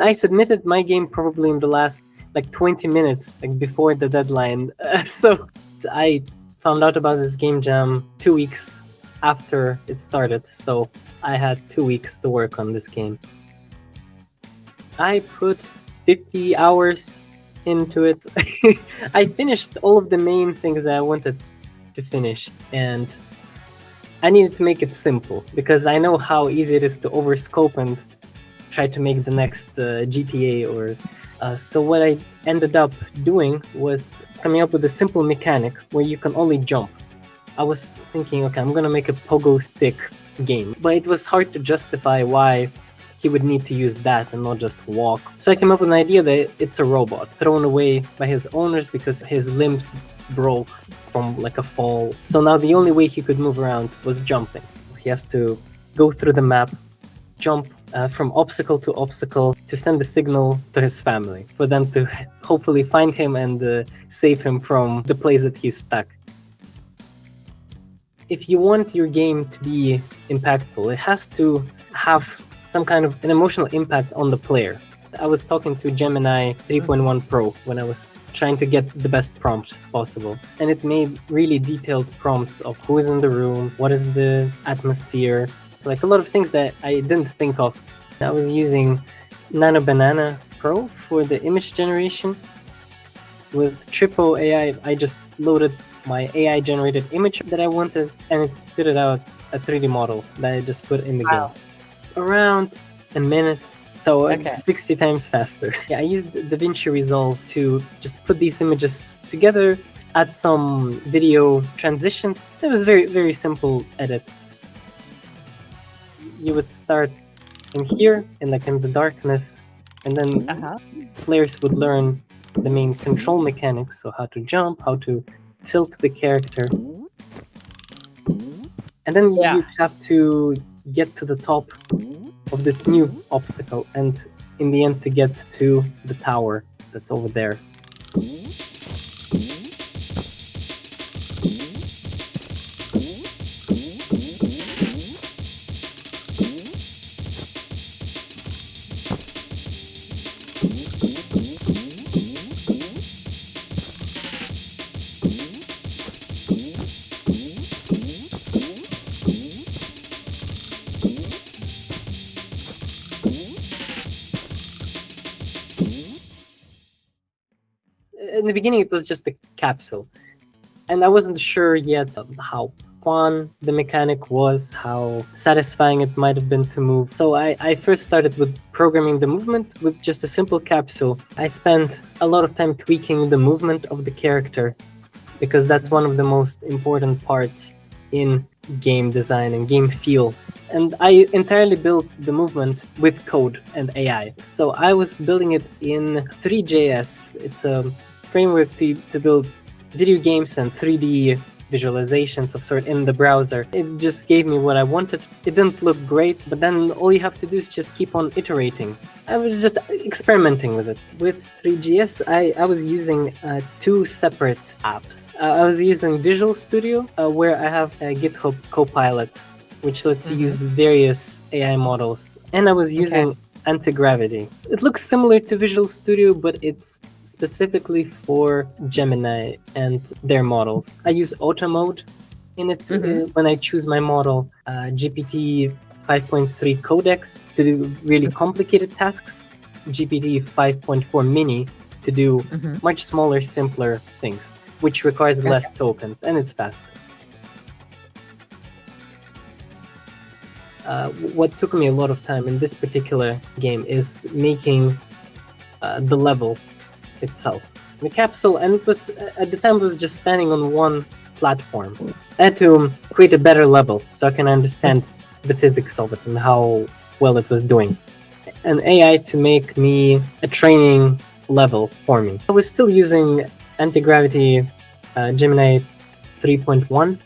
I submitted my game probably in the last 20 minutes, before the deadline. So I found out about this game jam 2 weeks after it started. So I had 2 weeks to work on this game. I put 50 hours into it. I finished all of the main things that I wanted to finish, and I needed to make it simple because I know how easy it is to overscope and try to make the next GTA. So what I ended up doing was coming up with a simple mechanic where you can only jump. I was thinking, okay, I'm gonna make a pogo-stick game, but it was hard to justify why he would need to use that and not just walk. So I came up with an idea that it's a robot thrown away by his owners because his limbs broke from a fall. So now the only way he could move around was jumping. He has to go through the map, jump from obstacle to obstacle to send a signal to his family for them to hopefully find him and save him from the place that he's stuck. If you want your game to be impactful, it has to have some kind of an emotional impact on the player. I was talking to Gemini 3.1 Pro when I was trying to get the best prompt possible. And it made really detailed prompts of who is in the room, what is the atmosphere, a lot of things that I didn't think of. I was using Nano Banana Pro for the image generation. With Tripo AI, I just loaded my AI generated image that I wanted, and it spitted out a 3D model that I just put in the game. Around a minute, so 60 times faster. Yeah, I used DaVinci Resolve to just put these images together, add some video transitions. It was very, very simple edit. You would start in here, in the darkness, and then players would learn the main control mechanics, so how to jump, how to tilt the character. And then you have to get to the top of this new obstacle, and in the end to get to the tower that's over there. In the beginning, it was just a capsule, and I wasn't sure yet of how fun the mechanic was, how satisfying it might have been to move. So I first started with programming the movement with just a simple capsule. I spent a lot of time tweaking the movement of the character because that's one of the most important parts in game design and game feel. And I entirely built the movement with code and AI. So I was building it in Three.js. It's a framework to build video games and 3D visualizations of sort in the browser. It just gave me what I wanted. It didn't look great, but then all you have to do is just keep on iterating. I was just experimenting with it. With Three.js, I was using two separate apps. I was using Visual Studio, where I have a GitHub Copilot, which lets you use various AI models. And I was using Anti-Gravity. It looks similar to Visual Studio, but it's specifically for Gemini and their models. I use Auto Mode in it when I choose my model, GPT 5.3 Codex to do really complicated tasks, GPT 5.4 Mini to do much smaller, simpler things, which requires less tokens, and it's faster. What took me a lot of time in this particular game is making the level itself. The capsule, and it was at the time, it was just standing on one platform. I had to create a better level so I can understand the physics of it and how well it was doing. An AI to make me a training level for me. I was still using Anti-Gravity Gemini 3.1.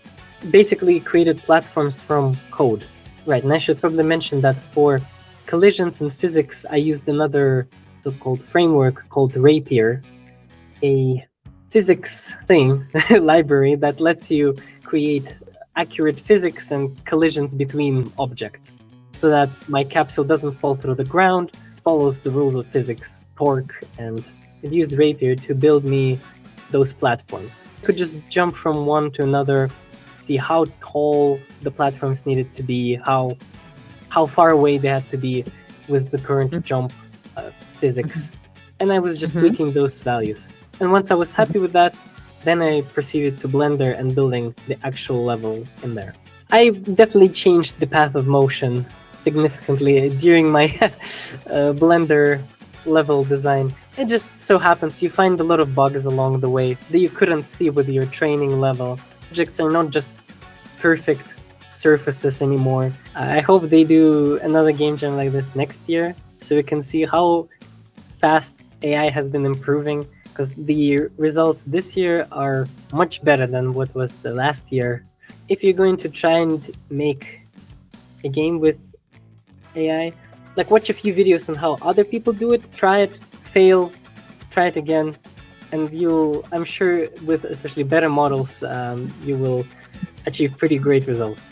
Basically created platforms from code. Right, and I should probably mention that for collisions and physics, I used another so-called framework called Rapier, a physics thing, library that lets you create accurate physics and collisions between objects so that my capsule doesn't fall through the ground, follows the rules of physics, torque, and it used Rapier to build me those platforms. I could just jump from one to another, see how tall the platforms needed to be, how far away they had to be with the current jump physics. And I was just tweaking those values. And once I was happy with that, then I proceeded to Blender and building the actual level in there. I definitely changed the path of motion significantly during my Blender level design. It just so happens you find a lot of bugs along the way that you couldn't see with your training level. Objects are not just perfect surfaces anymore. I hope they do another game jam like this next year, so we can see how fast AI has been improving, because the results this year are much better than what was last year. If you're going to try and make a game with AI, like watch a few videos on how other people do it, try it, fail, try it again, and I'm sure with especially better models, you will achieve pretty great results.